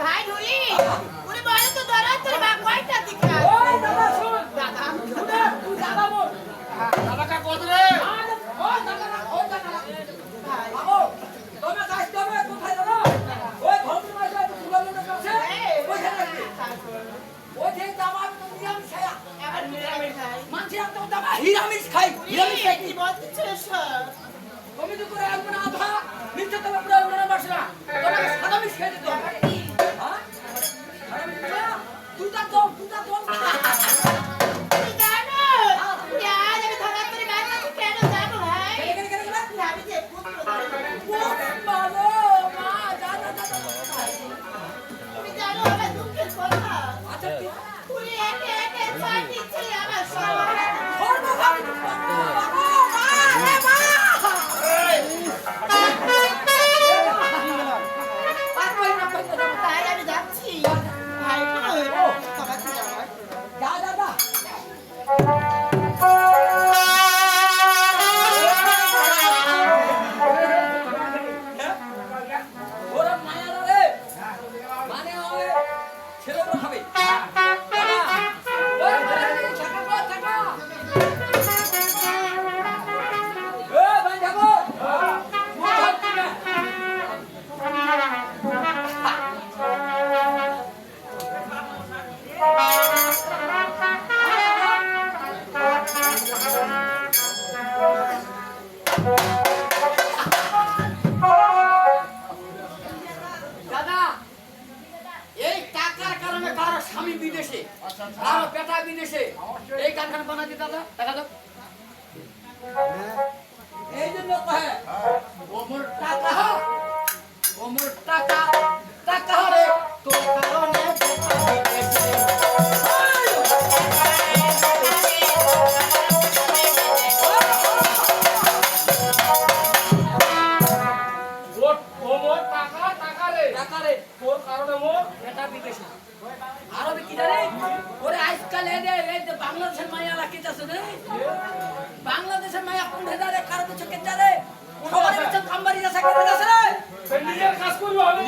ভাই ঢুলি উনি বলে তো ধরা তোর মা কয়টা দিকা ওই দাদা শুন দাদা তুই দাদা বল দাদা কা কত রে ও দাদা ভাই বাবু তোমরা কাজ করবে কোথায় দাদা ওই ভদ্র মাঝে সুগন্ধের কাছে ওইখানে ওই যে দামা নিরামিষ খায় এবার নিরামিষ ভাই মানছি তো দামা নিরামিষ খাই কি বলছিস তুমি তো করে একবার আধা নিচে তো পুরো পুরো বসরা তোমাকে সাদামিষ খেয়ে দিতে হবে হ্যাঁ তুই তো তুই জানো यार আমি ধরা তোর মা কাছে কেন জানো ভাই আমি যে বাবা মা জানা তুমি জানো আমার দুঃখের কথা আচ্ছা তুই একে একে ছাড় দিচ্ছে আমার সব তাই আমি যাচ্ছি ভাই যা দাদা ওরা মায়া রে মানে ওই ছেলেগুলো খাবে দাদা এই টাকার কারণে কারো স্বামী বিদেশে কারো পেটা বিদেশে এই কারখানা বানাতে দাদা দেখা দাও এই জন্য কহে ওমর টাকা ওমর টাকা টাকা রে তোর কারণে বাংলাদেশের মায়া কোন হেদারে কারো চোখে যারে সবার কাছে কামবাড়ি আছে কাছে নিজের কাজ করবে হবে